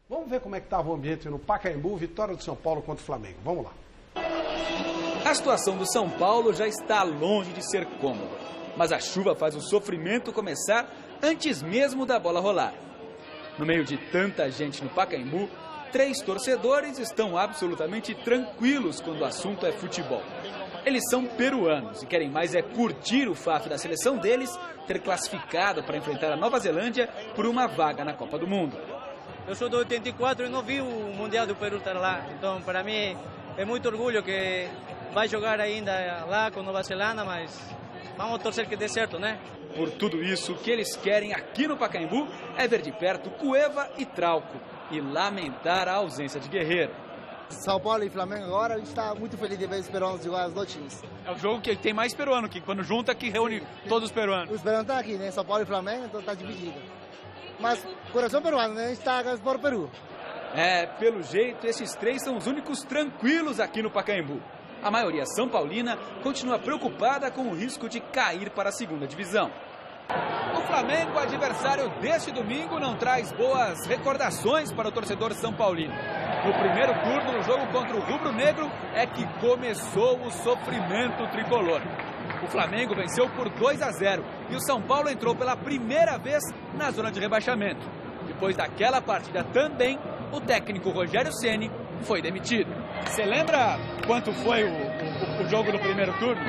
Vamos ver como é que estava o ambiente no Pacaembu, vitória do São Paulo contra o Flamengo. Vamos lá. A situação do São Paulo já está longe de ser cômoda, mas a chuva faz o sofrimento começar antes mesmo da bola rolar. No meio de tanta gente no Pacaembu, 3 torcedores estão absolutamente tranquilos quando o assunto é futebol. Eles são peruanos e querem mais é curtir o fato da seleção deles ter classificado para enfrentar a Nova Zelândia por uma vaga na Copa do Mundo. Eu sou de 84 e não vi o Mundial do Peru estar lá, então para mim é muito orgulho que vai jogar ainda lá com Nova Zelândia, mas vamos torcer que dê certo, né? Por tudo isso, o que eles querem aqui no Pacaembu é ver de perto Cueva e Trauco e lamentar a ausência de Guerreiro. São Paulo e Flamengo agora, a gente está muito feliz de ver os peruanos jogar os dois times. É o jogo que tem mais peruano, que quando junta que reúne todos os peruanos. Os peruanos estão aqui, né? São Paulo e Flamengo, então está dividido. Mas coração peruano, né? A gente está por Peru. Pelo jeito, esses 3 são os únicos tranquilos aqui no Pacaembu. A maioria São Paulina continua preocupada com o risco de cair para a segunda divisão. O Flamengo, adversário deste domingo, não traz boas recordações para o torcedor São Paulino. No primeiro turno, no jogo contra o Rubro Negro, é que começou o sofrimento tricolor. O Flamengo venceu por 2-0 e o São Paulo entrou pela primeira vez na zona de rebaixamento. Depois daquela partida também, o técnico Rogério Ceni foi demitido. Você lembra quanto foi o jogo do primeiro turno?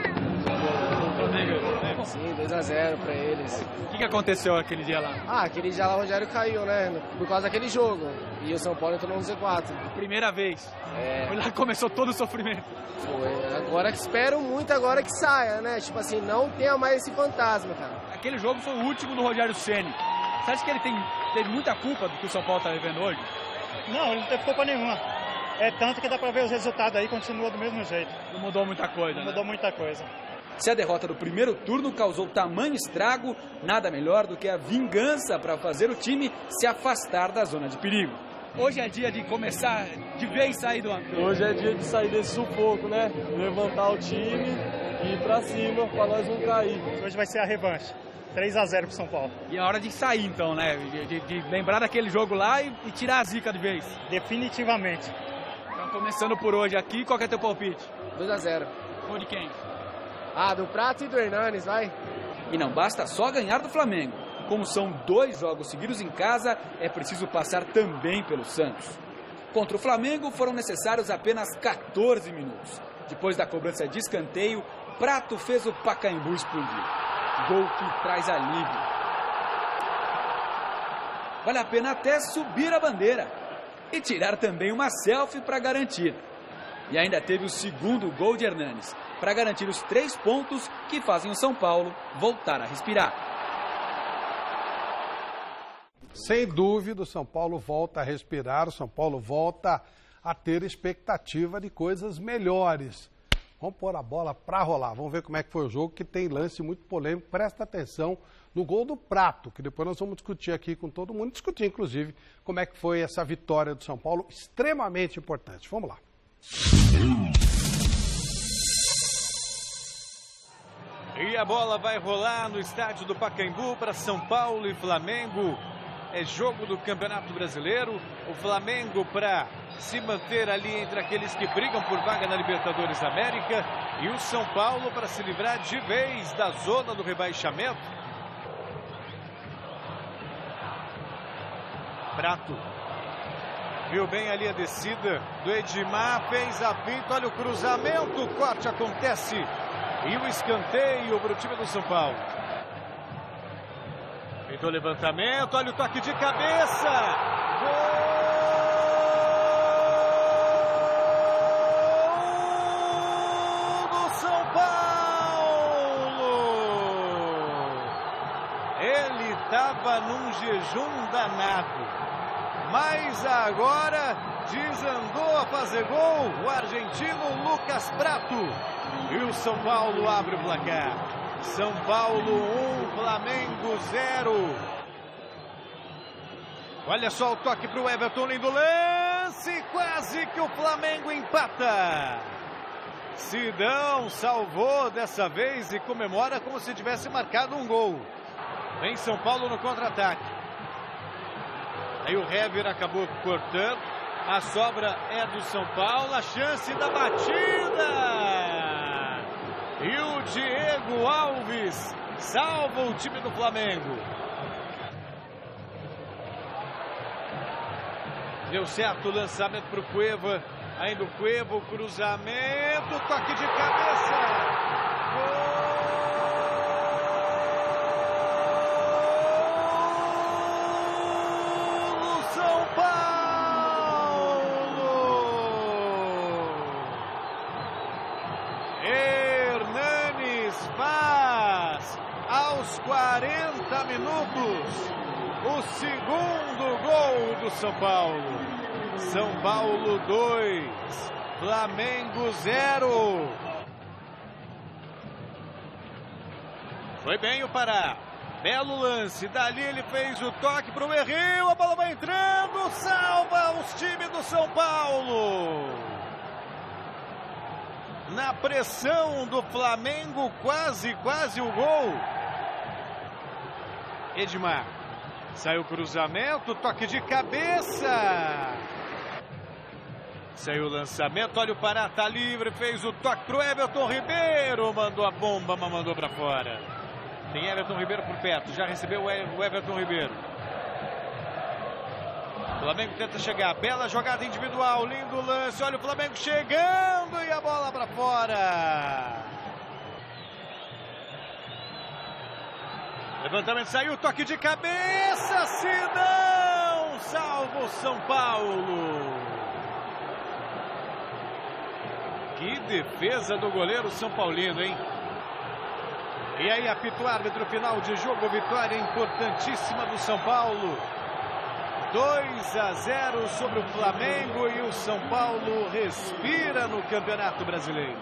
Sim, 2-0 para eles. O que aconteceu aquele dia lá? Aquele dia lá o Rogério caiu, né? Por causa daquele jogo. E o São Paulo entrou no Z4. Primeira vez. Foi lá que começou todo o sofrimento. Foi. Agora que espero muito agora que saia, né? Tipo assim, não tenha mais esse fantasma, cara. Aquele jogo foi o último do Rogério Ceni. Você acha que ele teve muita culpa do que o São Paulo está vivendo hoje? Não, ele não teve culpa nenhuma. É tanto que dá para ver os resultados aí, continua do mesmo jeito. Não mudou muita coisa, Não mudou muita coisa. Se a derrota do primeiro turno causou tamanho estrago, nada melhor do que a vingança para fazer o time se afastar da zona de perigo. Hoje é dia de começar de vez sair do ano. Hoje é dia de sair desse sufoco, né? Levantar o time e ir pra cima para nós não cair. Hoje vai ser a revanche. 3-0 pro São Paulo. E é hora de sair então, né? De lembrar daquele jogo lá e tirar a zica de vez. Definitivamente. Então, começando por hoje aqui, qual que é teu palpite? 2-0. Gol de quem? Do Prato e do Hernanes, vai. E não basta só ganhar do Flamengo. Como são 2 jogos seguidos em casa, é preciso passar também pelo Santos. Contra o Flamengo foram necessários apenas 14 minutos. Depois da cobrança de escanteio, Prato fez o Pacaembu explodir. Gol que traz alívio. Vale a pena até subir a bandeira e tirar também uma selfie para garantir. E ainda teve o segundo gol de Hernanes, para garantir os 3 pontos que fazem o São Paulo voltar a respirar. Sem dúvida, o São Paulo volta a respirar, o São Paulo volta a ter expectativa de coisas melhores. Vamos pôr a bola para rolar, vamos ver como é que foi o jogo, que tem lance muito polêmico. Presta atenção no gol do Prato, que depois nós vamos discutir aqui com todo mundo, discutir inclusive como é que foi essa vitória do São Paulo, extremamente importante. Vamos lá. E a bola vai rolar no estádio do Pacaembu para São Paulo e Flamengo. É jogo do Campeonato Brasileiro. O Flamengo para se manter ali entre aqueles que brigam por vaga na Libertadores da América. E o São Paulo para se livrar de vez da zona do rebaixamento. Prato. Viu bem ali a descida do Edmar. Fez a pinta. Olha o cruzamento. O corte acontece. E o escanteio para o time do São Paulo. Feitou o levantamento, olha o toque de cabeça. Gol do São Paulo. Ele estava num jejum danado. Mas agora desandou a fazer gol o argentino Lucas Prato. E o São Paulo abre o placar. São Paulo 1, Flamengo 0. Olha só o toque para o Everton, lindo lance. Quase que o Flamengo empata. Sidão salvou dessa vez e comemora como se tivesse marcado um gol. Vem São Paulo no contra-ataque. Aí o Hever acabou cortando. A sobra é do São Paulo. A chance da batida. E o Diego Alves salva o time do Flamengo. Deu certo o lançamento para o Cueva. Ainda o Cueva, o cruzamento, toque de cabeça. Gol! São Paulo! Hernanes faz aos 40 minutos o segundo gol do São Paulo. São Paulo 2, Flamengo 0. Foi bem o Pará. Belo lance. Dali ele fez o toque para o Herril. A bola vai entrando. Salva os times do São Paulo. Na pressão do Flamengo, quase o gol. Edmar. Saiu o cruzamento, toque de cabeça. Saiu o lançamento, olha o Pará, tá livre, fez o toque pro Everton Ribeiro. Mandou a bomba, mas mandou pra fora. Tem Everton Ribeiro por perto, já recebeu o Everton Ribeiro. O Flamengo tenta chegar, bela jogada individual, lindo lance. Olha o Flamengo chegando e a bola pra fora. Levantamento saiu, toque de cabeça, Sidão salva o São Paulo. Que defesa do goleiro São Paulino, hein? E aí apita o árbitro, final de jogo, vitória importantíssima do São Paulo. 2-0 sobre o Flamengo e o São Paulo respira no Campeonato Brasileiro.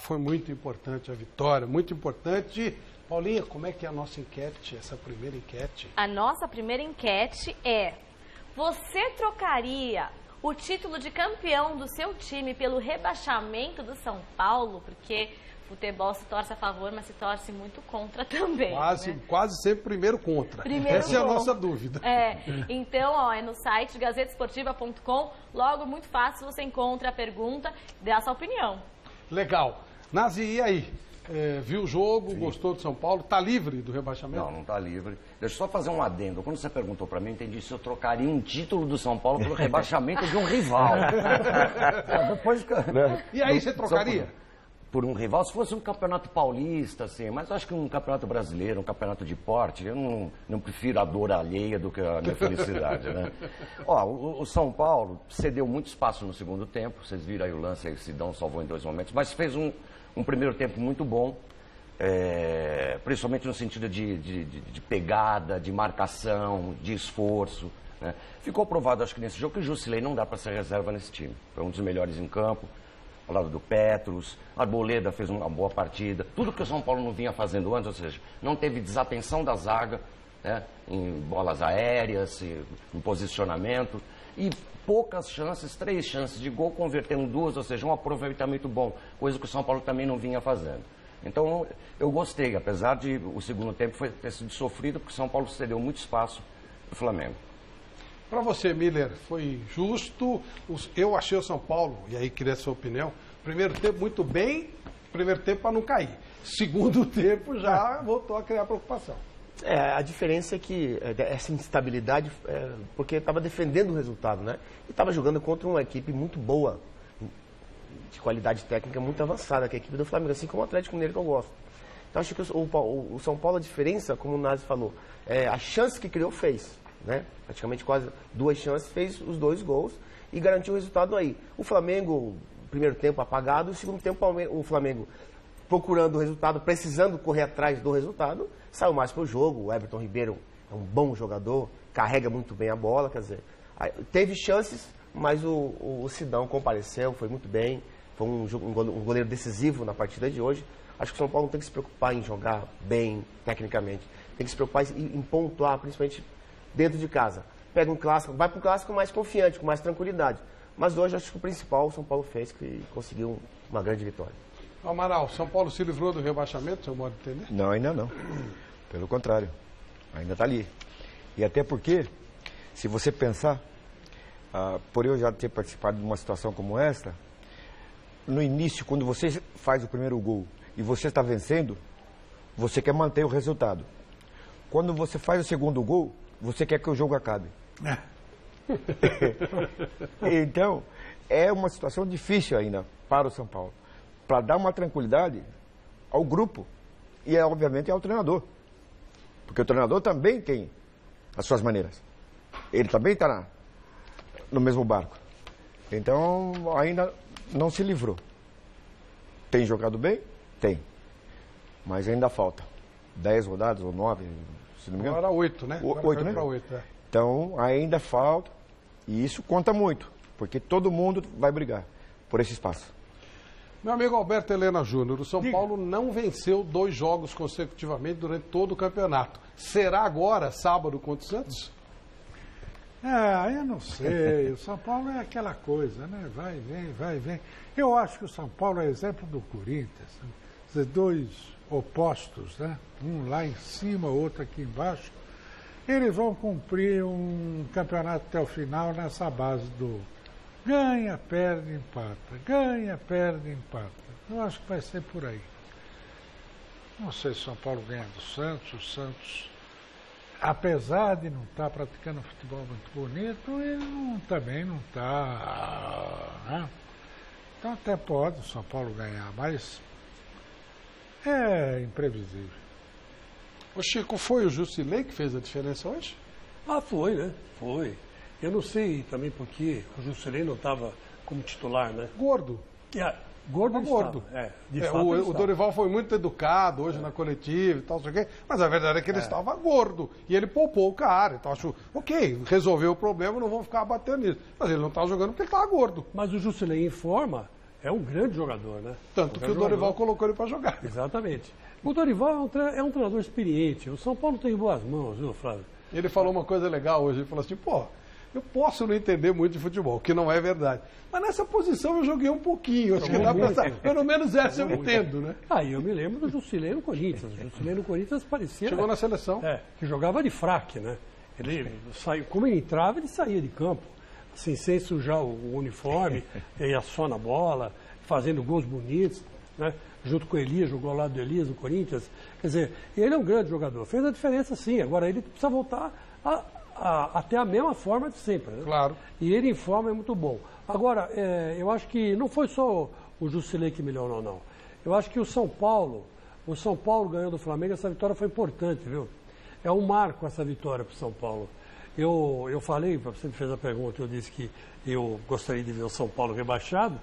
Foi muito importante a vitória, muito importante. Paulinha, como é que é a nossa enquete, essa primeira enquete? A nossa primeira enquete é: você trocaria o título de campeão do seu time pelo rebaixamento do São Paulo? Porque futebol se torce a favor, mas se torce muito contra também. Quase sempre primeiro contra. Essa é a nossa dúvida. Então, é no site gazetesportiva.com. Logo, muito fácil, você encontra a pergunta, dê a sua opinião. Legal. Nazi, e aí? Viu o jogo, Sim. Gostou do São Paulo? Está livre do rebaixamento? Não está livre. Deixa eu só fazer um adendo. Quando você perguntou para mim, eu entendi se eu trocaria um título do São Paulo pelo rebaixamento de um rival. Depois, e aí, você trocaria? Por um rival, se fosse um campeonato paulista, assim, mas eu acho que um campeonato brasileiro, um campeonato de porte, eu não prefiro a dor alheia do que a minha felicidade, né? O São Paulo cedeu muito espaço no segundo tempo, vocês viram aí o lance, aí o Sidão salvou em 2 momentos, mas fez um primeiro tempo muito bom, principalmente no sentido de pegada, de marcação, de esforço, né? Ficou provado, acho que nesse jogo, que o Jusilei não dá para ser reserva nesse time. Foi um dos melhores em campo. Ao lado do Petros, Arboleda fez uma boa partida. Tudo que o São Paulo não vinha fazendo antes, ou seja, não teve desatenção da zaga, né, em bolas aéreas, em posicionamento. E poucas chances, 3 chances de gol, convertendo 2, ou seja, um aproveitamento bom. Coisa que o São Paulo também não vinha fazendo. Então, eu gostei, apesar de o segundo tempo ter sido sofrido, porque o São Paulo cedeu muito espaço para o Flamengo. Para você, Miller, foi justo? Eu achei o São Paulo, e aí queria a sua opinião, primeiro tempo muito bem, primeiro tempo para não cair. Segundo tempo já voltou a criar preocupação. A diferença é que essa instabilidade, porque estava defendendo o resultado, né? E estava jogando contra uma equipe muito boa, de qualidade técnica muito avançada, que é a equipe do Flamengo, assim como o Atlético Mineiro que eu gosto. Então acho que o São Paulo, a diferença, como o Nazi falou, a chance que criou fez. Né? Praticamente quase 2 chances, fez os 2 gols e garantiu o resultado aí. O Flamengo, primeiro tempo apagado, o segundo tempo o Flamengo procurando o resultado, precisando correr atrás do resultado, saiu mais para o jogo. O Everton Ribeiro é um bom jogador, carrega muito bem a bola, quer dizer, teve chances, mas o Sidão compareceu, foi muito bem, foi um goleiro decisivo na partida de hoje. Acho que o São Paulo não tem que se preocupar em jogar bem tecnicamente, tem que se preocupar em pontuar, principalmente dentro de casa. Pega um clássico, vai para um clássico mais confiante, com mais tranquilidade. Mas hoje acho que o principal o São Paulo fez, que conseguiu uma grande vitória. Amaral, São Paulo se livrou do rebaixamento, seu modo de entender? Não, ainda não. Pelo contrário, ainda está ali. E até porque, se você pensar, por eu já ter participado de uma situação como esta, no início, quando você faz o primeiro gol e você está vencendo, você quer manter o resultado. Quando você faz o segundo gol, você quer que o jogo acabe. Então, é uma situação difícil ainda para o São Paulo. Para dar uma tranquilidade ao grupo e, obviamente, ao treinador. Porque o treinador também tem as suas maneiras. Ele também está no mesmo barco. Então, ainda não se livrou. Tem jogado bem? Tem. Mas ainda falta 10 rodadas ou 9, se não me engano. Agora 8, né? 8, né? 8, é. Então, ainda falta. E isso conta muito. Porque todo mundo vai brigar por esse espaço. Meu amigo Alberto Helena Júnior, o São Paulo não venceu 2 jogos consecutivamente durante todo o campeonato. Será agora, sábado, contra o Santos? Eu não sei. O São Paulo é aquela coisa, né? Vai, vem, vai, vem. Eu acho que o São Paulo é exemplo do Corinthians. Os 2 opostos, né? Um lá em cima, outro aqui embaixo. Eles vão cumprir um campeonato até o final nessa base do ganha, perde, empata. Ganha, perde, empata. Eu acho que vai ser por aí. Não sei se o São Paulo ganha do Santos. O Santos, apesar de não estar praticando futebol muito bonito, ele também não está. Né? Então até pode o São Paulo ganhar, mas é imprevisível. Ô Chico, foi o Jusilei que fez a diferença hoje? Foi, né? Foi. Eu não sei também porque o Jusilei não estava como titular, né? Gordo. Gordo. O Dorival foi muito educado hoje na coletiva e tal, sei o quê, mas a verdade é que ele estava gordo e ele poupou o cara. Então acho, ok, resolveu o problema, não vão ficar batendo nisso. Mas ele não estava jogando porque ele estava gordo. Mas o Jusilei em forma é um grande jogador, né? Tanto que o Dorival colocou ele para jogar. Exatamente. O Dorival é um treinador experiente. O São Paulo tem boas mãos, viu, Flávio? Ele falou uma coisa legal hoje, ele falou assim, eu posso não entender muito de futebol, que não é verdade. Mas nessa posição eu joguei um pouquinho. Acho que dá pra pensar. Pelo menos essa eu entendo, né? Eu me lembro do Jusilei no Corinthians. O Jusilei no Corinthians parecia... Chegou na seleção. Que jogava de fraque, né? Ele saiu, como ele entrava, ele saía de campo. Assim, sem sujar o uniforme, ia só na bola, fazendo gols bonitos, né? Junto com o Elias, jogou ao lado do Elias no Corinthians. Quer dizer, ele é um grande jogador. Fez a diferença, sim. Agora ele precisa voltar a ter a mesma forma de sempre, né? Claro. E ele em forma é muito bom. Agora, eu acho que não foi só o Jusilei que melhorou, não. Eu acho que o São Paulo ganhou do Flamengo, essa vitória foi importante, viu? É um marco essa vitória para o São Paulo. Eu falei, você me fez a pergunta, eu disse que eu gostaria de ver o São Paulo rebaixado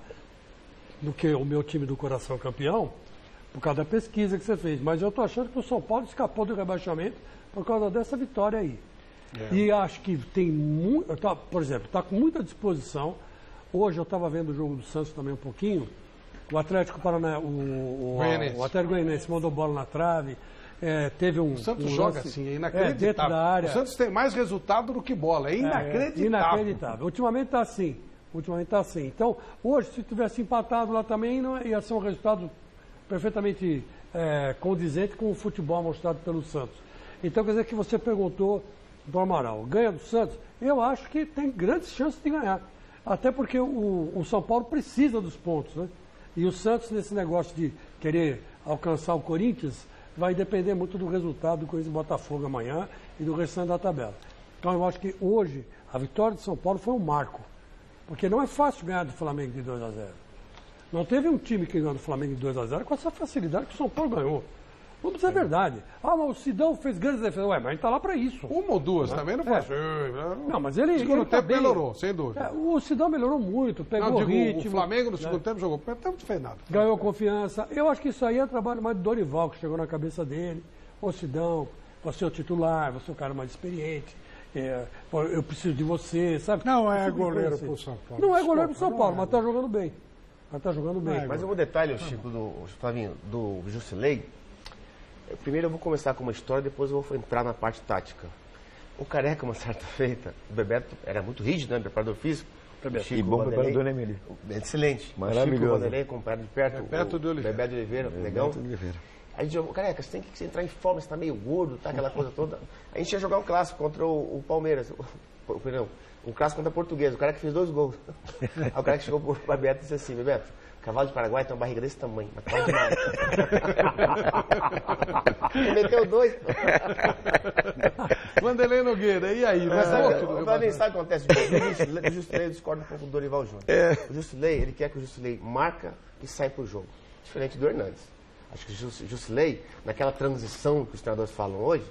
do que o meu time do coração campeão, por causa da pesquisa que você fez. Mas eu estou achando que o São Paulo escapou do rebaixamento por causa dessa vitória aí. E acho que tem muito, por exemplo, está com muita disposição. Hoje eu estava vendo o jogo do Santos também um pouquinho. O Atlético Paranaense, o Atlético Goianiense mandou bola na trave. Teve o Santos joga assim, é inacreditável. Dentro da área. O Santos tem mais resultado do que bola, é inacreditável. Inacreditável. Ultimamente está assim. Então, hoje, se tivesse empatado lá também, não ia ser um resultado perfeitamente condizente com o futebol mostrado pelo Santos. Então, quer dizer que você perguntou do Amaral, ganha do Santos? Eu acho que tem grandes chances de ganhar. Até porque o São Paulo precisa dos pontos, né? E o Santos, nesse negócio de querer alcançar o Corinthians, vai depender muito do resultado do Corinthians e Botafogo amanhã e do restante da tabela. Então, eu acho que hoje, a vitória de São Paulo foi um marco. Porque não é fácil ganhar do Flamengo de 2-0. Não teve um time que ganhou do Flamengo de 2-0 com essa facilidade que o São Paulo ganhou. Vamos dizer a verdade. Mas o Sidão fez grandes defesas. Mas a gente está lá para isso. Uma ou duas também não faz. Não, mas ele... No segundo tempo melhorou, sem dúvida. O Sidão melhorou muito, pegou ritmo. O Flamengo no segundo tempo jogou. Não fez nada. Ganhou confiança. Eu acho que isso aí é trabalho mais do Dorival, que chegou na cabeça dele. Ô Sidão, você é o titular, você é o cara mais experiente. Eu preciso de você, sabe? Não é goleiro pro São Paulo. Não é goleiro pro São Paulo, mas tá jogando bem. Mas um detalhe, Chico, Flavinho, do Jusilei. Primeiro eu vou começar com uma história, depois eu vou entrar na parte tática. O Careca, uma certa feita, o Bebeto era muito rígido, né? Preparador físico. E bom preparador, né, Emílio? Excelente. Maravilhoso. Chico Vanderlei, comparado de perto. Bebeto de Oliveira. Bebeto de Oliveira, legal. Aí a gente jogou, Careca, você tem que entrar em forma, você tá meio gordo, tá? Aquela coisa toda. A gente ia jogar um clássico contra o Palmeiras. Perdão, um clássico contra a Portuguesa, o cara que fez 2 gols. Aí o cara que chegou pro Bebeto e disse assim, Bebeto, cavalo de Paraguai tem uma barriga desse tamanho, mas cavalo demais. Ele meteu 2. Vanderlei Nogueira, e aí? Mas sabe o que acontece? O Jusilei discorda um pouco do Dorival Júnior. O Jusilei, ele quer que o Jusilei marca e sai pro jogo. Diferente do Hernandes. Acho que o Jusilei, naquela transição que os treinadores falam hoje,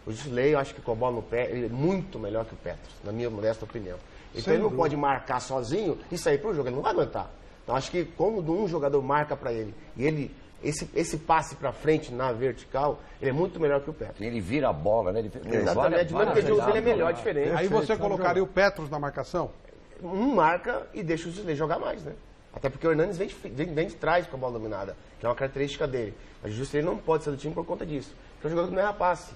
o Jusilei, eu acho que com a bola no pé, ele é muito melhor que o Petros, na minha modesta opinião. Então ele não pode marcar sozinho e sair pro jogo, ele não vai aguentar. Então acho que quando um jogador marca para ele, e ele esse passe para frente na vertical, ele é muito melhor que o Petros. Ele vira a bola, né? Exatamente, a dinâmica de jogo dele é melhor, diferente. Aí você colocaria o Petros na marcação? Um marca e deixa o Jusilei jogar mais, né? Até porque o Hernandes vem de trás com a bola dominada, que é uma característica dele. Mas o Jusilei não pode ser do time por conta disso. Porque é um jogador que não erra passe.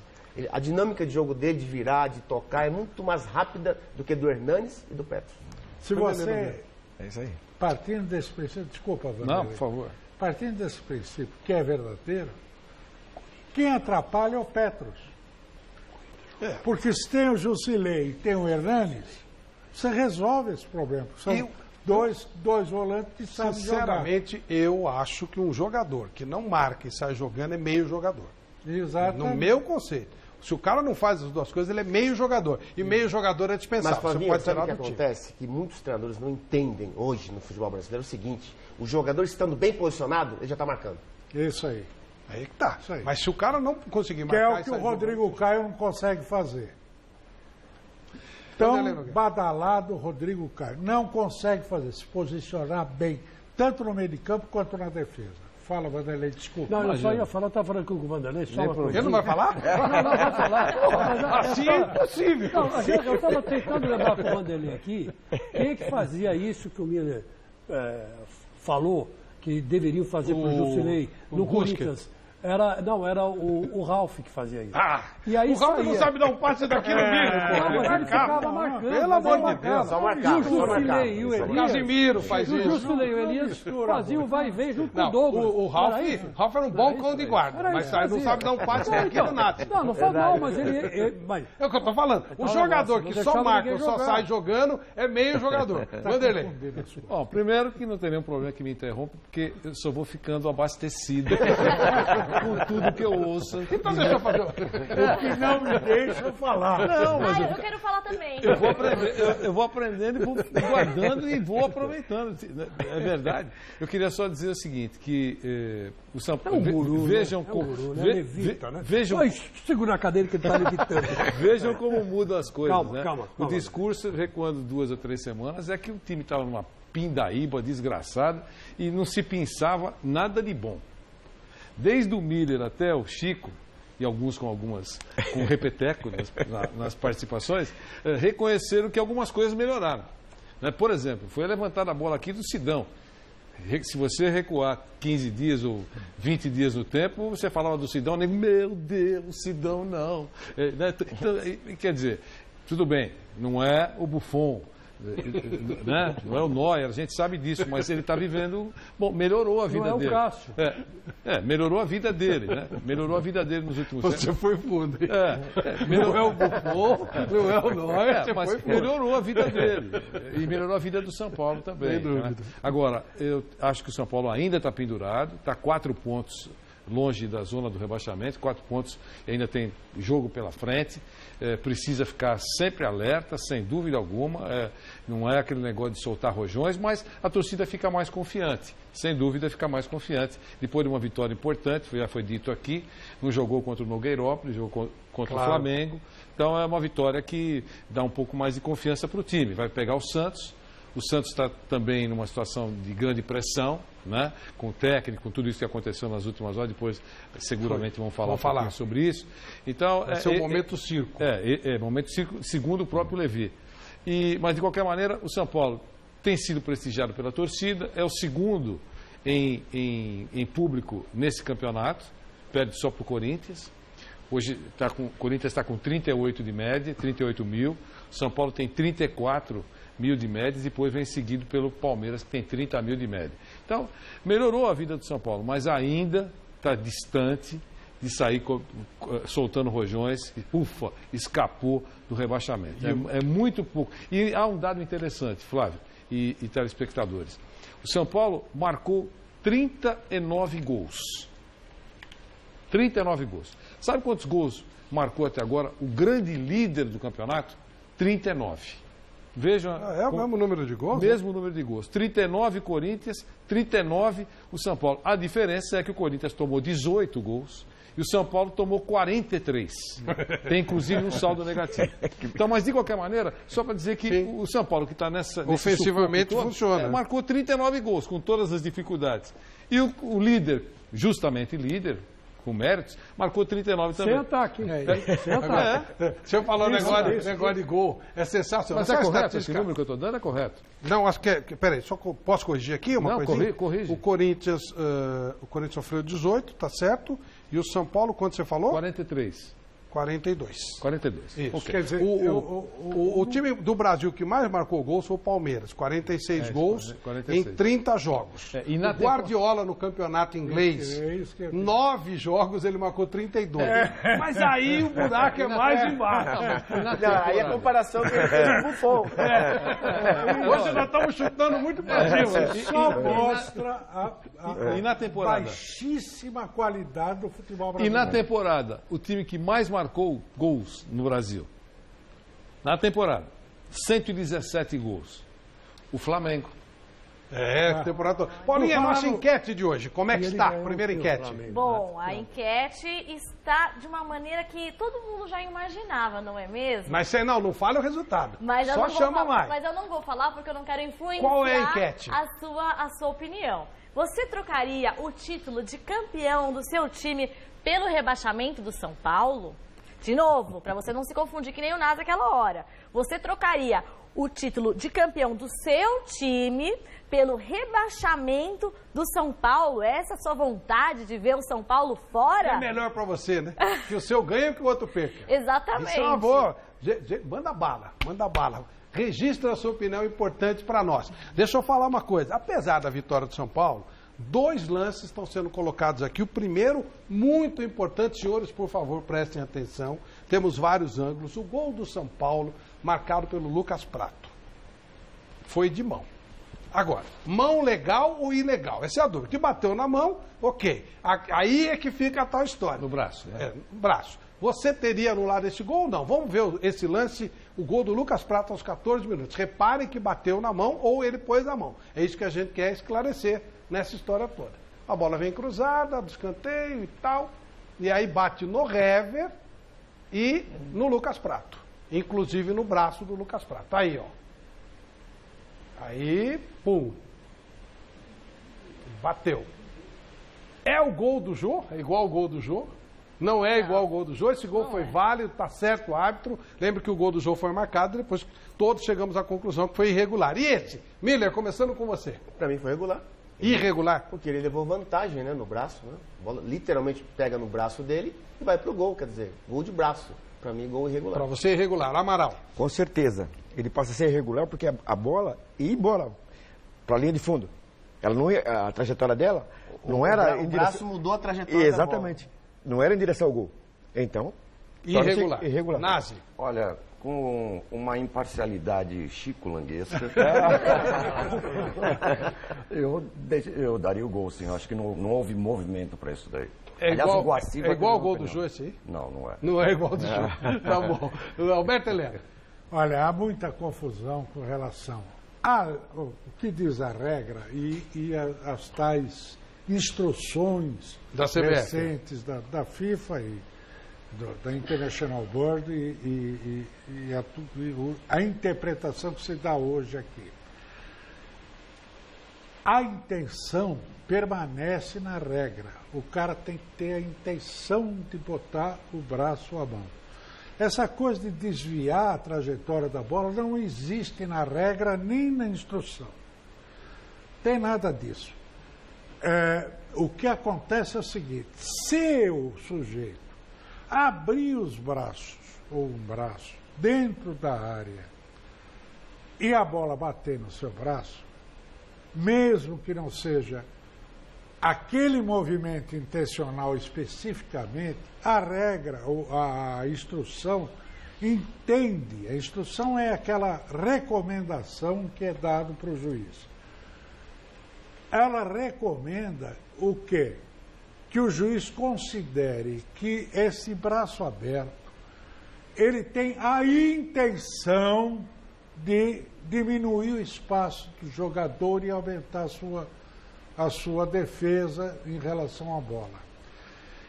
A dinâmica de jogo dele, de virar, de tocar, é muito mais rápida do que do Hernandes e do Petros. Se você... É isso aí. Partindo desse princípio... Desculpa, Vanderlei. Não, por favor. Partindo desse princípio, que é verdadeiro, quem atrapalha é o Petros. Porque se tem o Jusilei e tem o Hernandes, você resolve esse problema. São dois volantes que sabem jogar. Sinceramente, eu acho que um jogador que não marca e sai jogando é meio jogador. Exatamente. No meu conceito. Se o cara não faz as duas coisas, ele é meio jogador. E meio jogador é dispensável. Mas, Flavinho, você pode sabe o que do time. acontece? Que muitos treinadores não entendem hoje no futebol brasileiro o seguinte: o jogador estando bem posicionado, ele já está marcando. Isso aí. Aí que tá. Isso aí. Mas se o cara não conseguir que marcar... é o que o Rodrigo Caio não consegue fazer. Tão badalado o Rodrigo Caio. Não consegue fazer, se posicionar bem, tanto no meio de campo quanto na defesa. Fala, Vanderlei, desculpa. Não, eu só ia falar, estava falando com o Vanderlei, só uma coisa. Ele não vai falar? Não vai falar. Assim é impossível. Não, eu estava tentando levar para o Vanderlei aqui, quem é que fazia isso que o Miller falou, que deveriam fazer para o Jusilei no Corinthians? Era o Ralf que fazia isso. E aí o Ralf não sabe dar um passe daquilo mesmo. Não, mas ele ficava marcando. Pelo amor de Deus. Só marcar. E o Jusilei e o Elias... O Casimiro faz isso. O Jusilei e o Elias faziam o vai e vem junto com o Douglas. O Ralf era um bom cão de guarda, mas não sabe dar um passe daquilo nada. Não faz mal, mas ele... É o que eu estou falando. O jogador que só marca ou só sai jogando é meio jogador. Vanderlei. Bom, primeiro que não tem nenhum problema que me interrompa, porque eu só vou ficando abastecido com tudo que eu ouço. Então deixa eu fazer. O que não me deixa falar. Não, mas eu quero falar também. Eu vou aprendendo e vou guardando e vou aproveitando. É verdade. Eu queria só dizer o seguinte, que o São Paulo... Vejam como... Vejam... Segura a cadeira que ele está levitando. Vejam como mudam as coisas. Calma. O discurso, recuando 2 ou 3 semanas, é que o time estava numa pindaíba desgraçada e não se pensava nada de bom. Desde o Miller até o Chico, e alguns com repeteco nas participações, reconheceram que algumas coisas melhoraram. Por exemplo, foi levantada a bola aqui do Sidão. Se você recuar 15 dias ou 20 dias no tempo, você falava do Sidão, nem meu Deus, Sidão não. Então, quer dizer, tudo bem, não é o Buffon, né? Não é o Neuer, a gente sabe disso, mas ele está vivendo. Bom, melhorou a vida dele. Não é o Cássio. Melhorou a vida dele, né? Melhorou a vida dele nos últimos anos. Você foi fundo. Não é o Buffon, não é o Neuer, mas melhorou a vida dele. E melhorou a vida do São Paulo também. Sem dúvida. Né? Agora, eu acho que o São Paulo ainda está pendurado, está 4 pontos longe da zona do rebaixamento, 4 pontos, ainda tem jogo pela frente, precisa ficar sempre alerta, sem dúvida alguma, não é aquele negócio de soltar rojões, mas a torcida fica mais confiante, sem dúvida fica mais confiante, depois de uma vitória importante, já foi dito aqui, não jogou contra o Nogueirópolis, jogou contra o Flamengo, então é uma vitória que dá um pouco mais de confiança para o time, vai pegar o Santos está também numa situação de grande pressão, né? Com o técnico, com tudo isso que aconteceu nas últimas horas, depois seguramente vão falar sobre isso. Então, vai ser um momento circo. Momento circo, segundo o próprio Levi. Mas, de qualquer maneira, o São Paulo tem sido prestigiado pela torcida, é o segundo em público nesse campeonato, perde só para o Corinthians. Hoje o Corinthians está com 38 de média, 38 mil. O São Paulo tem 34 mil de média, e depois vem seguido pelo Palmeiras, que tem 30 mil de média. Então, melhorou a vida do São Paulo, mas ainda está distante de sair soltando rojões, e, ufa, escapou do rebaixamento. É muito pouco. E há um dado interessante, Flávio e telespectadores. O São Paulo marcou 39 gols. 39 gols. Sabe quantos gols marcou até agora o grande líder do campeonato? 39. Vejam. É o mesmo número de gols? Mesmo número de gols. 39 Corinthians, 39 o São Paulo. A diferença é que o Corinthians tomou 18 gols e o São Paulo tomou 43. Tem inclusive um saldo negativo. Então, mas de qualquer maneira, só para dizer que o São Paulo, que está ofensivamente todo, funciona. Marcou 39 gols, com todas as dificuldades. E o líder, justamente líder, com méritos, marcou 39 também. Sem ataque. Sem ataque. Se eu falar negócio de gol, é sensacional. Mas é correto esse número que eu estou dando? É correto. Não, acho que peraí, só posso corrigir aqui uma coisinha? Corrige. O Corinthians sofreu 18, tá certo? E o São Paulo, quanto você falou? 43. 42. Isso. Okay. Quer dizer, o time do Brasil que mais marcou gols foi o Palmeiras, 46 gols 46. Em 30 jogos. O Guardiola no campeonato inglês, 9 jogos ele marcou 32. Mas aí o buraco é mais embaixo. Aí a comparação que ele fez com o Buffon. Hoje nós estamos chutando muito para cima. Só mostra e na temporada? Baixíssima qualidade do futebol brasileiro. E na temporada, o time que mais marcou gols no Brasil. Na temporada, 117 gols. O Flamengo. Temporada toda. Paulinha, a nossa enquete de hoje, como é que está? Primeira enquete. Bom, a enquete está de uma maneira que todo mundo já imaginava, não é mesmo? Mas você não fala o resultado. Só chama mais. Mas eu não vou falar porque eu não quero influenciar Qual é a enquete? A sua opinião. Você trocaria o título de campeão do seu time pelo rebaixamento do São Paulo? De novo, para você não se confundir que nem o Nasa aquela hora. Você trocaria o título de campeão do seu time pelo rebaixamento do São Paulo? Essa é a sua vontade de ver o São Paulo fora? É melhor para você, né? Que o seu ganha que o outro perca. Exatamente. Isso é uma boa. Manda bala. Registra a sua opinião importante para nós. Deixa eu falar uma coisa. Apesar da vitória do São Paulo, 2 lances estão sendo colocados aqui. O primeiro, muito importante, senhores, por favor, prestem atenção. Temos vários ângulos. O gol do São Paulo, marcado pelo Lucas Prato, foi de mão. Agora, mão legal ou ilegal? Essa é a dúvida. Que bateu na mão, ok. Aí é que fica a tal história. No braço. No braço. Você teria anulado esse gol ou não? Vamos ver esse lance, o gol do Lucas Prato aos 14 minutos. Reparem que bateu na mão ou ele pôs a mão. É isso que a gente quer esclarecer nessa história toda. A bola vem cruzada, do escanteio e tal, e aí bate no Hever e no Lucas Prato. Inclusive no braço do Lucas Prato. Aí, ó. Aí, pum. Bateu. É o gol do Jô? É igual ao gol do Jô? Não é igual ao gol do Jô. Esse gol foi válido, tá certo o árbitro. Lembra que o gol do Jô foi marcado, depois todos chegamos à conclusão que foi irregular. E esse? Miller, começando com você. Para mim foi regular. Irregular? Porque ele levou vantagem, né, no braço, né? A bola literalmente pega no braço dele e vai pro gol, quer dizer, gol de braço. Para mim, gol irregular. Para você, irregular. Amaral? Com certeza. Ele passa a ser irregular porque a bola ia embora para a linha de fundo. Ela não ia, a trajetória dela não era em direção... O braço mudou a trajetória Exatamente. Da bola. Não era em direção ao gol. Então, irregular. Nazi. Olha, com uma imparcialidade chico-languesca, eu daria o gol, sim. Eu acho que não houve movimento para isso daí. Aliás, é igual ao gol do Jô esse aí? Não, não é. Não é igual ao do Jô. Tá bom. Alberto Helena. Olha, há muita confusão com relação ao que diz a regra e as tais instruções recentes da FIFA e da International Board e a interpretação que se dá hoje aqui. A intenção permanece na regra. O cara tem que ter a intenção de botar o braço à mão. Essa coisa de desviar a trajetória da bola não existe na regra nem na instrução. Tem nada disso. O que acontece é o seguinte: se o sujeito abrir os braços, ou um braço, dentro da área, e a bola bater no seu braço, mesmo que não seja aquele movimento intencional especificamente, a regra, a instrução entende. A instrução é aquela recomendação que é dada para o juiz. Ela recomenda o quê? Que o juiz considere que esse braço aberto, ele tem a intenção de diminuir o espaço do jogador e aumentar a sua defesa em relação à bola.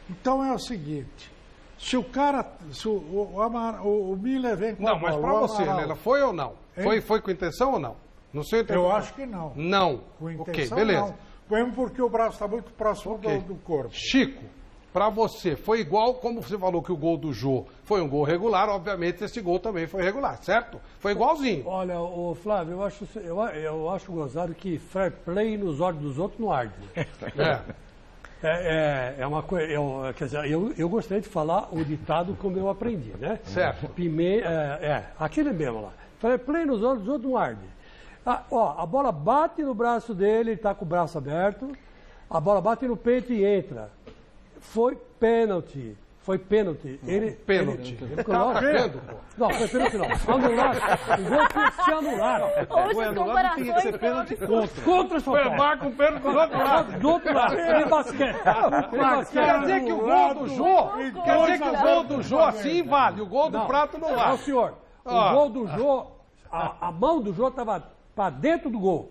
Então é o seguinte, se o cara, se o Miller vem com a bola... Não, mas para você, Lela, foi ou não? Foi com intenção ou não? No seu Eu acho que não. Não. Com intenção, ok, beleza. não. Mesmo porque o braço está muito próximo do corpo. Chico, para você, foi igual, como você falou que o gol do Jô foi um gol regular, obviamente esse gol também foi regular, certo? Foi igualzinho. Olha, Flávio, eu acho gozado que fair play nos olhos dos outros não arde. É uma coisa, quer dizer, eu gostaria de falar o ditado como eu aprendi, né? Certo. Aquele mesmo lá. Fair play nos olhos dos outros não arde. A bola bate no braço dele, ele está com o braço aberto, a bola bate no peito e entra. Foi pênalti. Pênalti. Pênalti. Não, foi pênalti não. Anulado. O gol tinha que ser anulado. Hoje as comparações tinha que ser pênalti contra o São Paulo. Marca um pênalti do outro lado. Do outro lado. Ele basquete. Quer dizer que o gol do Jô, quer dizer que o gol do Jô assim vale, o gol do Prato não vale. Não, senhor. O gol do Jô, a mão do Jô estava para dentro do gol.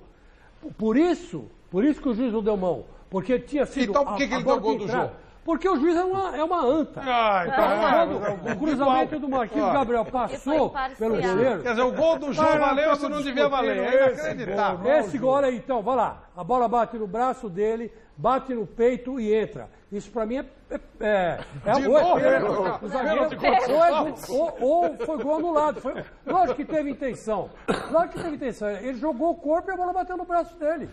Por isso que o juiz não deu mão. Porque tinha sido... Então por que ele deu o gol do Jô? Porque o juiz é uma anta. O cruzamento do Marquinhos Gabriel passou pelo goleiro. Quer dizer, o gol do Jô valeu, se não devia valer. É inacreditável. Esse gol, olha aí, então, vai lá. A bola bate no braço dele, bate no peito e entra. Isso pra mim ou foi gol anulado. Lógico que teve intenção. Ele jogou o corpo e a bola bateu no braço dele.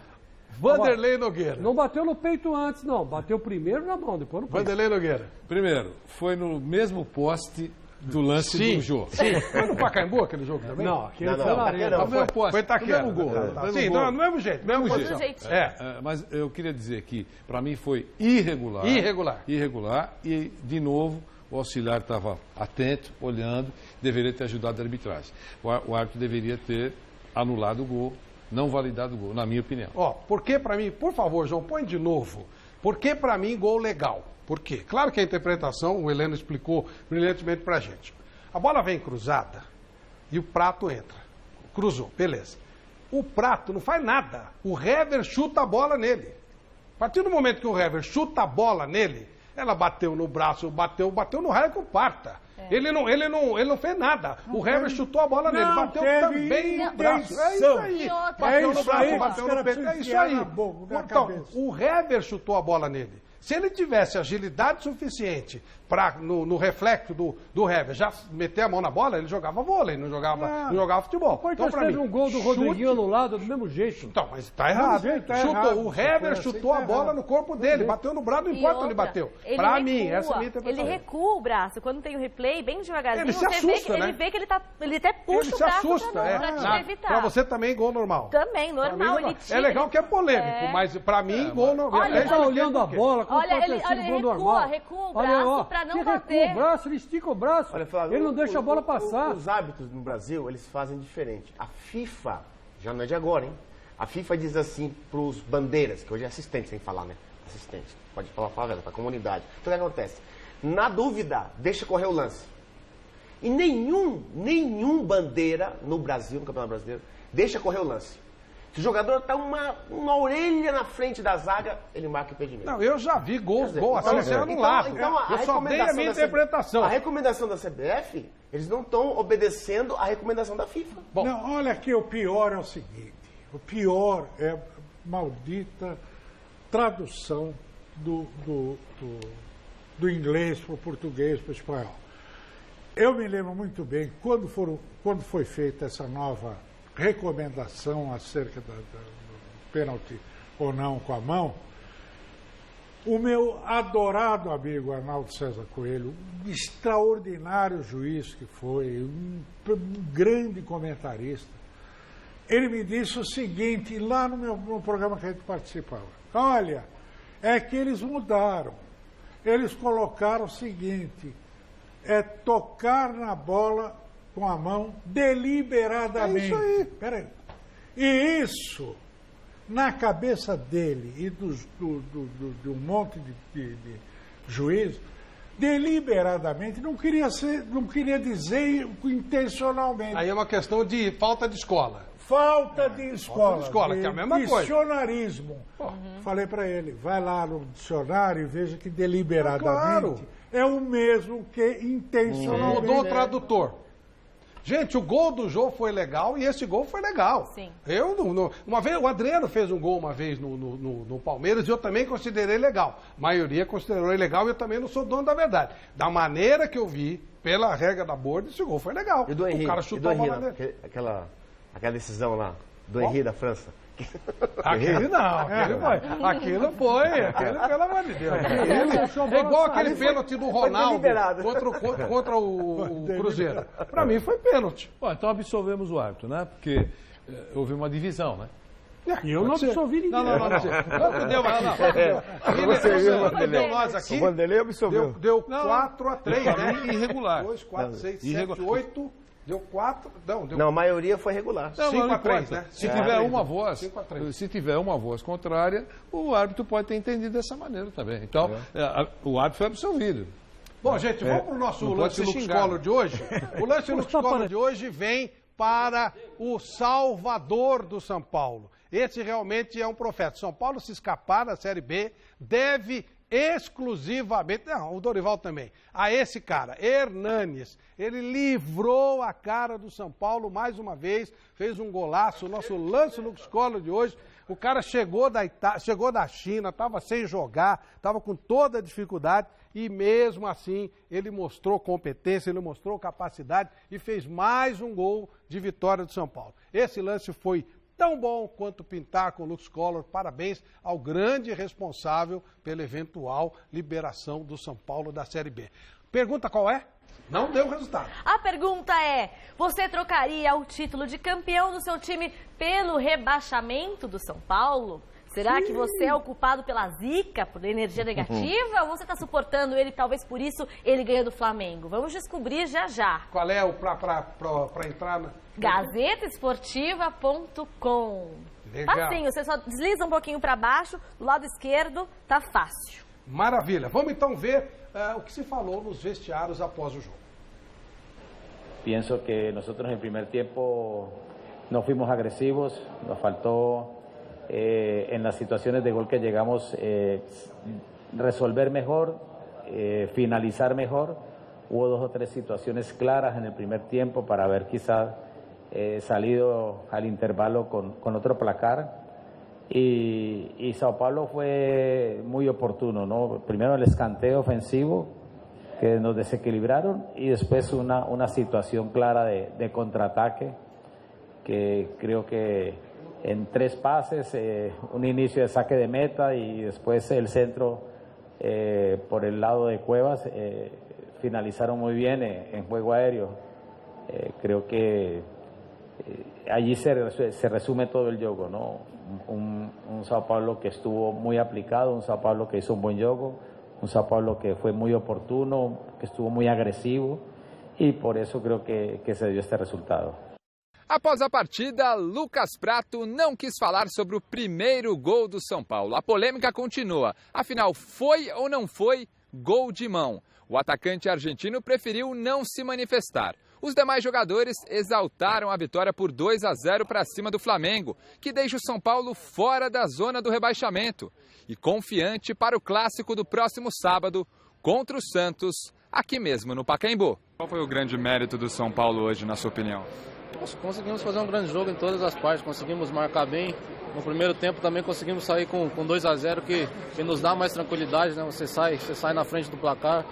Vanderlei Nogueira. Não bateu no peito antes, não. Bateu primeiro na mão, depois no peito. Vanderlei Nogueira. Primeiro, foi no mesmo poste do lance do jogo. Sim. Foi no Pacaembu aquele jogo também? Não, aquele foi na arena. Foi Itaquera. No mesmo gol. Sim, do mesmo jeito. Mesmo jeito. Mas eu queria dizer que, para mim, foi irregular. Irregular. E, de novo, o auxiliar estava atento, olhando, deveria ter ajudado a arbitragem. O árbitro deveria ter anulado o gol, não validado o gol, na minha opinião. Porque para mim, por favor, João, põe de novo. Porque para mim, gol legal. Por quê? Claro que a interpretação, o Heleno explicou brilhantemente pra gente. A bola vem cruzada e o Prato entra. Cruzou, beleza. O Prato não faz nada. O Hever chuta a bola nele. A partir do momento que o Hever chuta a bola nele, ela bateu no braço, bateu no raio com parta. Ele não fez nada. O Hever chutou a bola nele, bateu também no braço. É isso aí. Bateu no braço, bateu no peito. É isso aí. Então, o Hever chutou a bola nele. Se ele tivesse agilidade suficiente para, no reflexo do Hever, já meter a mão na bola, ele jogava vôlei, não jogava futebol. Então, para mim, um gol do Rodriguinho anulado do mesmo jeito. Então, mas está errado. O Hever chutou a bola no corpo dele, bateu no braço, não importa onde bateu. Para mim, essa é a minha interpretação. Ele recua o braço. Quando tem o replay, bem devagarzinho, ele se assusta, ele vê que ele até puxa o braço para evitar. Para você também, gol normal. Também, normal. É legal que é polêmico, mas para mim, gol normal. Ele está olhando a bola, ele recua o braço para não bater. O braço, ele estica o braço. Olha, Flávio, ele não deixa a bola passar. Os hábitos no Brasil, eles fazem diferente. A FIFA, já não é de agora, hein? A FIFA diz assim para os bandeiras, que hoje é assistente, sem falar, né? Assistente, pode falar favela, para a comunidade. Então o que acontece? Na dúvida, deixa correr o lance. E nenhum bandeira no Brasil, no Campeonato Brasileiro, deixa correr o lance. Se o jogador está uma orelha na frente da zaga, ele marca impedimento. Não, eu já vi gol assim sendo anulado. Então, eu só dei a minha interpretação. A recomendação da CBF, eles não estão obedecendo a recomendação da FIFA. Não, olha aqui, o pior é o seguinte. O pior é a maldita tradução do inglês para o português, para o espanhol. Eu me lembro muito bem, quando foi feita essa nova recomendação acerca do pênalti ou não com a mão, o meu adorado amigo Arnaldo César Coelho, um extraordinário juiz que foi, um grande comentarista, ele me disse o seguinte, lá no programa que a gente participava: olha, é que eles mudaram. Eles colocaram o seguinte, tocar na bola com a mão deliberadamente. É isso aí. Peraí. E isso, na cabeça dele e de um monte de juízes, deliberadamente, não queria dizer intencionalmente. Aí é uma questão de falta de escola. Falta de escola. Que é a mesma coisa. Dicionarismo. Falei para ele, vai lá no dicionário e veja que deliberadamente é o mesmo que intencionalmente. Mudou o tradutor. Gente, o gol do Jô foi legal e esse gol foi legal. Sim. Uma vez, o Adriano fez um gol uma vez no Palmeiras e eu também considerei legal. A maioria considerou legal e eu também não sou dono da verdade. Da maneira que eu vi, pela regra da borda, esse gol foi legal. E do Henry? O cara chutou a bola dele. Aquela decisão lá, do Henry da França. Aquele não, aquilo foi, pelo amor de Deus. É igual aquele pênalti do Ronaldo contra o Cruzeiro. Pra mim foi pênalti. Bom, então absolvemos o árbitro, né? Porque houve uma divisão, né? E eu não absolvi ninguém. Não. Deu nós aqui. O Vanderlei absolveu. Deu 4-3, né? Irregular. 2, 4, 6, 7, 8... Deu 4, Não, a maioria foi regular. 5-3, né? Se tiver uma voz contrária, o árbitro pode ter entendido dessa maneira também. Então, o árbitro foi absolvido. Bom, gente, vamos para o nosso lance Lux Scholar de hoje. O lance Lux Scholar de hoje vem para o Salvador do São Paulo. Esse realmente é um profeta. São Paulo, se escapar da Série B, deve exclusivamente, o Dorival também, a esse cara, Hernanes. Ele livrou a cara do São Paulo mais uma vez, fez um golaço. O nosso lance Lux Scholar de hoje, o cara chegou da China, estava sem jogar, estava com toda a dificuldade e mesmo assim ele mostrou competência, ele mostrou capacidade e fez mais um gol de vitória do São Paulo. Esse lance foi tão bom quanto pintar com o Lux Scholar. Parabéns ao grande responsável pela eventual liberação do São Paulo da Série B. Pergunta qual é? Não deu resultado. A pergunta é, você trocaria o título de campeão do seu time pelo rebaixamento do São Paulo? Será que você é o culpado pela zica, por energia negativa? Ou você está suportando ele, talvez por isso ele ganha do Flamengo? Vamos descobrir já já. Qual é o para entrar na... GazetaEsportiva.com. Legal. Facinho, você só desliza um pouquinho para baixo, do lado esquerdo, tá fácil. Maravilha. Vamos então ver o que se falou nos vestiários após o jogo. Pienso que nosotros en primer tiempo no fuimos agresivos, nos faltó en las situaciones de gol que llegamos resolver mejor, finalizar mejor. Hubo 2 o 3 situaciones claras en el primer tiempo para haber quizás salido al intervalo con otro placar. Y Sao Paulo fue muy oportuno, ¿no? Primero el escanteo ofensivo que nos desequilibraron y después una situación clara de contraataque que creo que en 3 pases, un inicio de saque de meta y después el centro por el lado de Cuevas, finalizaron muy bien en juego aéreo. Creo que allí se resume todo el juego, ¿no? Un Sao Paulo que estuvo muy aplicado, un Sao Paulo que hizo un buen juego, un Sao Paulo que fue muy oportuno, que estuvo muy agresivo y por eso creo que se dio este resultado. Após a partida, Lucas Prato não quis falar sobre o primeiro gol do São Paulo. A polêmica continua. Afinal, foi ou não foi gol de mão? O atacante argentino preferiu não se manifestar. Os demais jogadores exaltaram a vitória por 2-0 para cima do Flamengo, que deixa o São Paulo fora da zona do rebaixamento e confiante para o clássico do próximo sábado contra o Santos, aqui mesmo no Pacaembu. Qual foi o grande mérito do São Paulo hoje, na sua opinião? Nós conseguimos fazer um grande jogo em todas as partes, conseguimos marcar bem. No primeiro tempo também conseguimos sair com 2-0, que nos dá mais tranquilidade, né? Você sai na frente do placar,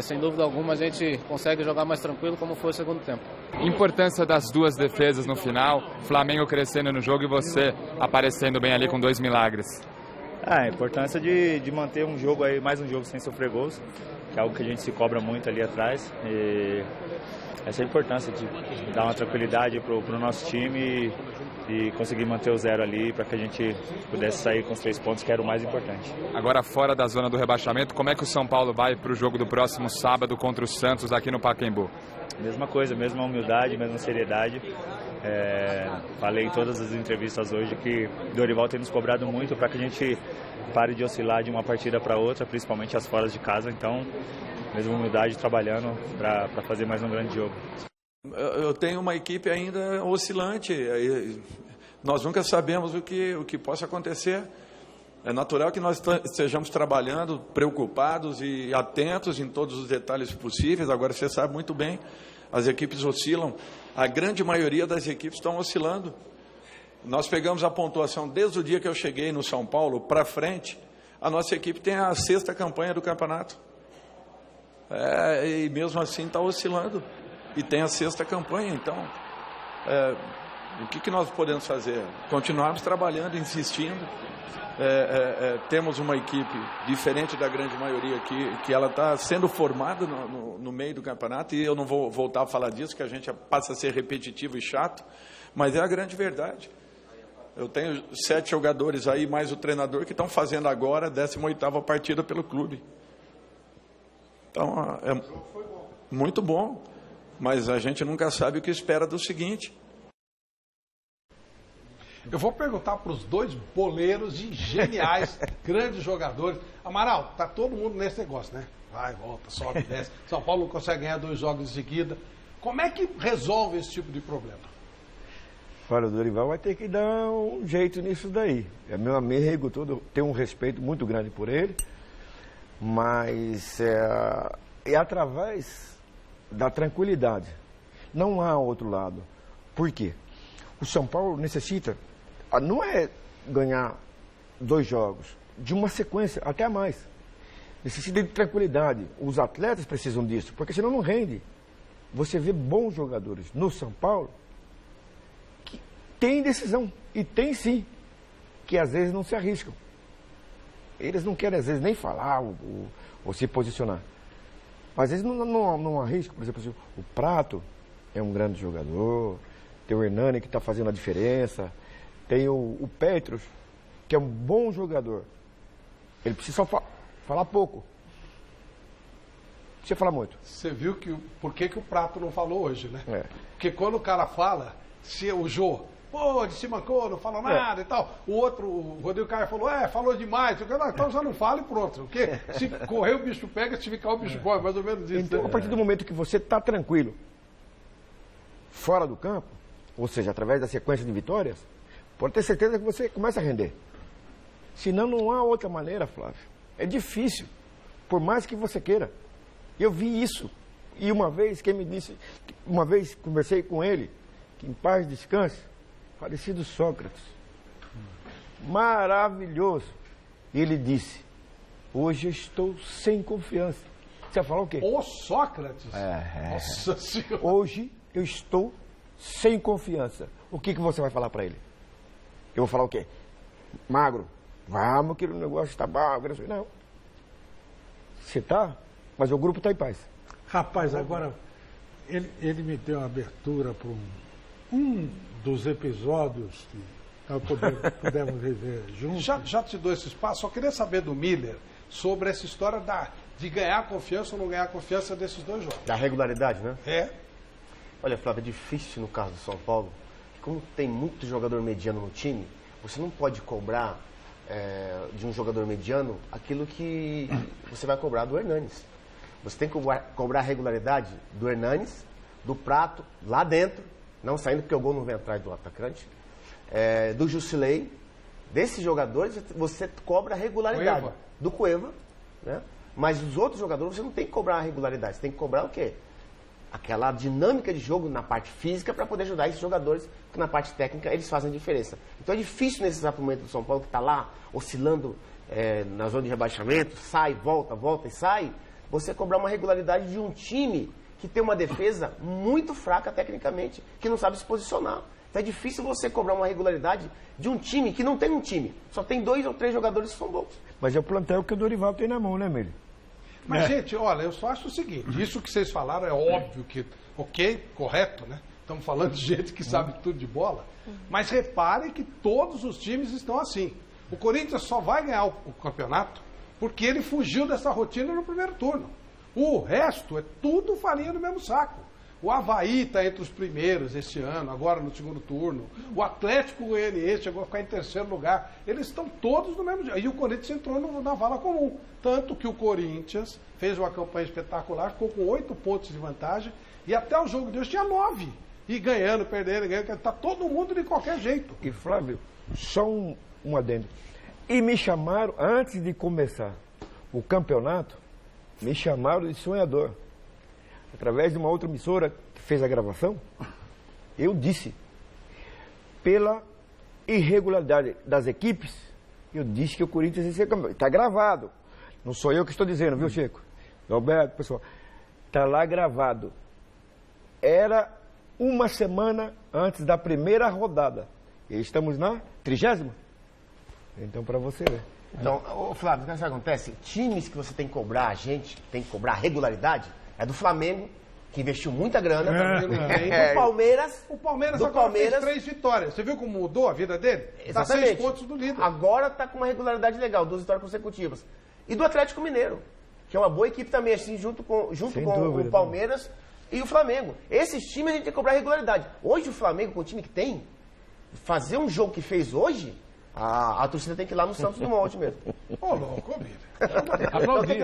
sem dúvida alguma a gente consegue jogar mais tranquilo, como foi o segundo tempo. Importância das 2 defesas no final, Flamengo crescendo no jogo e você aparecendo bem ali com 2 milagres. A importância de manter um jogo aí, mais um jogo sem sofrer gols, que é algo que a gente se cobra muito ali atrás. E essa é a importância de dar uma tranquilidade para o nosso time e conseguir manter o 0 ali para que a gente pudesse sair com os 3 pontos, que era o mais importante. Agora, fora da zona do rebaixamento, como é que o São Paulo vai para o jogo do próximo sábado contra o Santos aqui no Pacaembu? Mesma coisa, mesma humildade, mesma seriedade. Falei em todas as entrevistas hoje que o Dorival tem nos cobrado muito para que a gente pare de oscilar de uma partida para outra, principalmente as fora de casa. Então, mesma humildade, trabalhando para fazer mais um grande jogo. Eu tenho uma equipe ainda oscilante, nós nunca sabemos o que possa acontecer. É natural que nós estejamos trabalhando, preocupados e atentos em todos os detalhes possíveis. Agora, você sabe muito bem, as equipes oscilam, a grande maioria das equipes estão oscilando. Nós pegamos a pontuação desde o dia que eu cheguei no São Paulo para frente, a nossa equipe tem a 6ª campanha do campeonato. E mesmo assim está oscilando. E tem a 6ª campanha, então, o que nós podemos fazer? Continuarmos trabalhando, insistindo. Temos uma equipe diferente da grande maioria que ela está sendo formada no meio do campeonato, e eu não vou voltar a falar disso, que a gente passa a ser repetitivo e chato, mas é a grande verdade. Eu tenho 7 jogadores aí, mais o treinador, que estão fazendo agora a 18ª partida pelo clube. Então, é muito bom. Mas a gente nunca sabe o que espera do seguinte. Eu vou perguntar para os 2 boleiros e geniais, grandes jogadores. Amaral, tá todo mundo nesse negócio, né? Vai, volta, sobe, desce. São Paulo não consegue ganhar 2 jogos em seguida. Como é que resolve esse tipo de problema? Olha, o Dorival vai ter que dar um jeito nisso daí. É meu amigo, tenho um respeito muito grande por ele, mas é através da tranquilidade. Não há outro lado. Por quê? O São Paulo necessita, não é ganhar 2 jogos, de uma sequência, até mais. Necessita de tranquilidade. Os atletas precisam disso, porque senão não rende. Você vê bons jogadores no São Paulo que tem decisão, e tem sim, que às vezes não se arriscam. Eles não querem às vezes nem falar ou se posicionar. Às vezes não arrisca, por exemplo, o Prato é um grande jogador, tem o Hernani que está fazendo a diferença, tem o Petros, que é um bom jogador. Ele precisa só falar pouco. Não precisa falar muito. Você viu por que o Prato não falou hoje, né? Porque quando o cara fala, se o Jô, de se mancou, não falou nada e tal. O outro, o Rodrigo Caio falou, falou demais. Então já não fala e pronto. Porque se correr o bicho pega, se ficar o bicho corre, mais ou menos isso. Então, a partir do momento que você está tranquilo, fora do campo, ou seja, através da sequência de vitórias, pode ter certeza que você começa a render. Senão não há outra maneira, Flávio. É difícil, por mais que você queira. Eu vi isso. E uma vez conversei com ele, que em paz descanse, falecido Sócrates. Maravilhoso. E ele disse, hoje eu estou sem confiança. Você vai falar o quê? O Sócrates? Nossa Senhora. Hoje eu estou sem confiança. O que você vai falar para ele? Eu vou falar o quê? Magro, vamos que o negócio está bom. Não. Você está, mas o grupo está em paz. Rapaz, agora, ele me deu uma abertura para um dos episódios que nós pudemos rever juntos. Já te dou esse espaço, só queria saber do Miller sobre essa história de ganhar confiança ou não ganhar confiança desses 2 jogos. Da regularidade, né? Olha, Flávio, é difícil no caso do São Paulo, como tem muito jogador mediano no time, você não pode cobrar de um jogador mediano aquilo que você vai cobrar do Hernanes. Você tem que cobrar a regularidade do Hernanes, do Prato, lá dentro, não saindo porque o gol não vem atrás do atacante, do Jusilei, desses jogadores você cobra a regularidade. Do Cueva, né? Mas os outros jogadores você não tem que cobrar a regularidade, você tem que cobrar o quê? Aquela dinâmica de jogo na parte física para poder ajudar esses jogadores, que na parte técnica eles fazem a diferença. Então é difícil nesse exato momento do São Paulo, que está lá oscilando na zona de rebaixamento, sai, volta e sai, você cobrar uma regularidade de um time que tem uma defesa muito fraca tecnicamente, que não sabe se posicionar. Então é difícil você cobrar uma regularidade de um time que não tem um time. Só tem 2 ou 3 jogadores que são bons. Mas é o plantel que o Dorival tem na mão, né, Emílio? Mas, gente, olha, eu só acho o seguinte, isso que vocês falaram é óbvio que, ok, correto, né? Estamos falando de gente que sabe tudo de bola. Mas reparem que todos os times estão assim. O Corinthians só vai ganhar o campeonato porque ele fugiu dessa rotina no primeiro turno. O resto é tudo farinha no mesmo saco. O Avaí está entre os primeiros este ano, agora no segundo turno. O Atlético Goianiense chegou a ficar em terceiro lugar. Eles estão todos no mesmo dia. E o Corinthians entrou na vala comum. Tanto que o Corinthians fez uma campanha espetacular, ficou com 8 pontos de vantagem. E até o jogo de hoje tinha 9. E ganhando, perdendo, ganhando. Está todo mundo de qualquer jeito. E Flávio, só um adendo. E me chamaram, antes de começar o campeonato, me chamaram de sonhador. Através de uma outra emissora que fez a gravação, eu disse, pela irregularidade das equipes, eu disse que o Corinthians ia ser campeão. Está gravado. Não sou eu que estou dizendo, viu, Chico? Roberto, pessoal. Está lá gravado. Era uma semana antes da primeira rodada. E estamos na 30ª. Então, para você ver. Então, Flávio, o que acontece? Times que você tem que cobrar, a gente tem que cobrar regularidade, é do Flamengo, que investiu muita grana. Do Palmeiras. O Palmeiras agora fez 3 vitórias. Você viu como mudou a vida dele? Está 6 pontos do líder. Agora está com uma regularidade legal, 2 vitórias consecutivas. E do Atlético Mineiro, que é uma boa equipe também, assim, junto com o Palmeiras e o Flamengo. Esses times a gente tem que cobrar regularidade. Hoje o Flamengo, com o time que tem, fazer um jogo que fez hoje, a torcida tem que ir lá no Santos Dumont mesmo. Ô, louco, Bira. Então, tem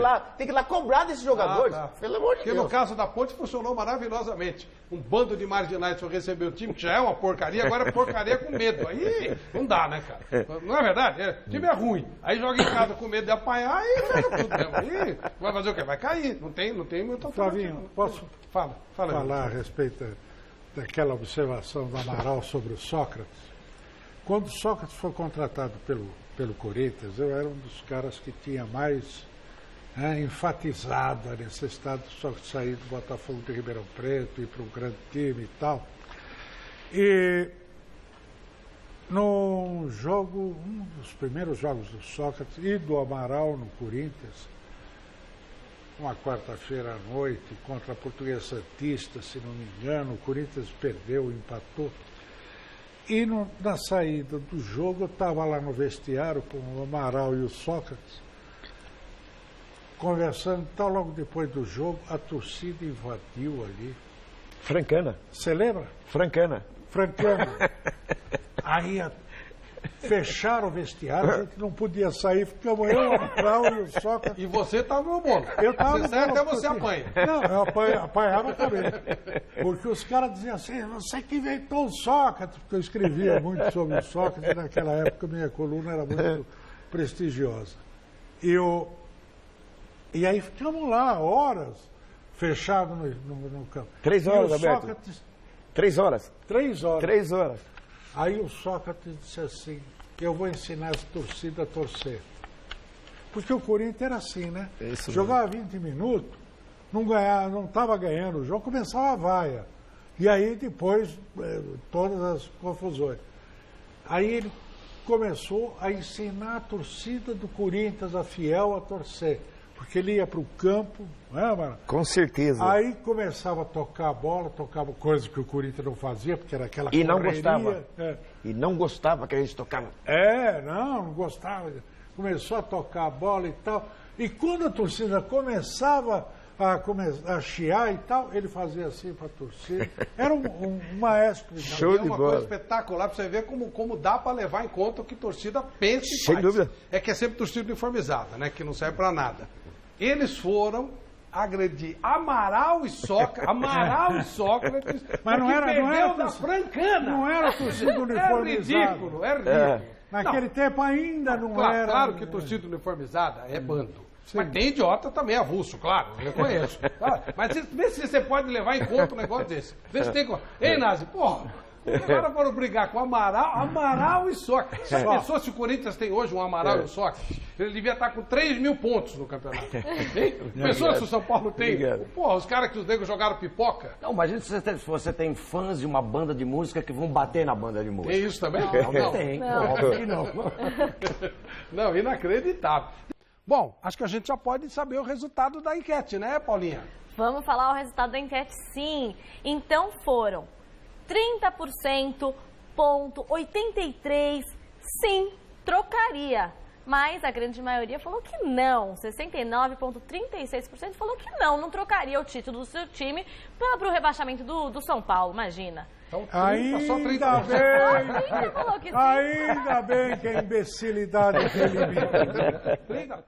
que ir lá cobrar desses jogadores, pelo amor de Deus. Porque no caso da Ponte funcionou maravilhosamente. Um bando de marginais só recebeu o time, que já é uma porcaria, agora é porcaria com medo. Aí não dá, né, cara? Não é verdade? O time é ruim. Aí joga em casa com medo de apanhar e pega tudo mesmo. Aí vai fazer o quê? Vai cair. Não tem muita Flavinho, posso falar a respeito daquela observação do Amaral sobre o Sócrates? Quando o Sócrates foi contratado pelo Corinthians, eu era um dos caras que tinha mais enfatizado a necessidade do Sócrates sair do Botafogo de Ribeirão Preto, ir para um grande time e tal. E no jogo, um dos primeiros jogos do Sócrates e do Amaral no Corinthians, uma quarta-feira à noite, contra a Portuguesa Santista, se não me engano, o Corinthians perdeu, empatou. E na saída do jogo, eu estava lá no vestiário com o Amaral e o Sócrates, conversando, então logo depois do jogo, a torcida invadiu ali. Francana. Você lembra? Francana. Aí fecharam o vestiário, a gente não podia sair, ficamos eu, o Amaral e o Sócrates. E você estava no bolo. Eu estava no bolo. Até você apanha. Não, eu apanhava também. Porque os caras diziam assim, você que inventou o Sócrates, porque eu escrevia muito sobre o Sócrates, naquela época minha coluna era muito prestigiosa. E aí ficamos lá, horas, fechados no campo. 3 horas, Alberto. 3 horas. 3 horas. 3 horas. Aí o Sócrates disse assim, eu vou ensinar a torcida a torcer. Porque o Corinthians era assim, né? Jogava 20 minutos, não estava ganhando o jogo, começava a vaia. E aí depois, todas as confusões. Aí ele começou a ensinar a torcida do Corinthians, a fiel, a torcer. Porque ele ia para o campo, né, mano? Com certeza. Aí começava a tocar a bola, tocava coisas que o Corinthians não fazia, porque era aquela correria. E não gostava. E não gostava que a gente tocava. Não gostava. Começou a tocar a bola e tal. E quando a torcida começava a chiar e tal, ele fazia assim para a torcida. Era um maestro. Show de bola. É uma coisa espetacular para você ver como dá para levar em conta o que a torcida pensa e faz. Sem dúvida. É que é sempre torcida uniformizada, né? Que não serve para nada. Eles foram agredir Amaral e Sócrates, mas não era da Francana. Não era torcida uniformizada. É ridículo. Naquele tempo ainda não era. Claro que torcida uniformizada é bando. Sim. Mas tem idiota também avulso, claro, eu conheço. Mas vê se você pode levar em conta um negócio desse. Vê se tem como. Ei, Nazi, porra, os caras foram brigar com Amaral e Sócrates. Já pensou se o Corinthians tem hoje um Amaral e um Sócrates? Ele devia estar com 3.000 pontos no campeonato. Pensou se o São Paulo tem? Porra, os caras que os negros jogaram pipoca. Não, imagina se você tem fãs de uma banda de música que vão bater na banda de música. Tem isso também? Não tem, óbvio que não. Não, inacreditável. Bom, acho que a gente já pode saber o resultado da enquete, né, Paulinha? Vamos falar o resultado da enquete, sim. Então foram 30,83% sim, trocaria. Mas a grande maioria falou que não. 69,36% falou que não trocaria o título do seu time para o rebaixamento do São Paulo, imagina. Então, ainda bem que a imbecilidade elimina.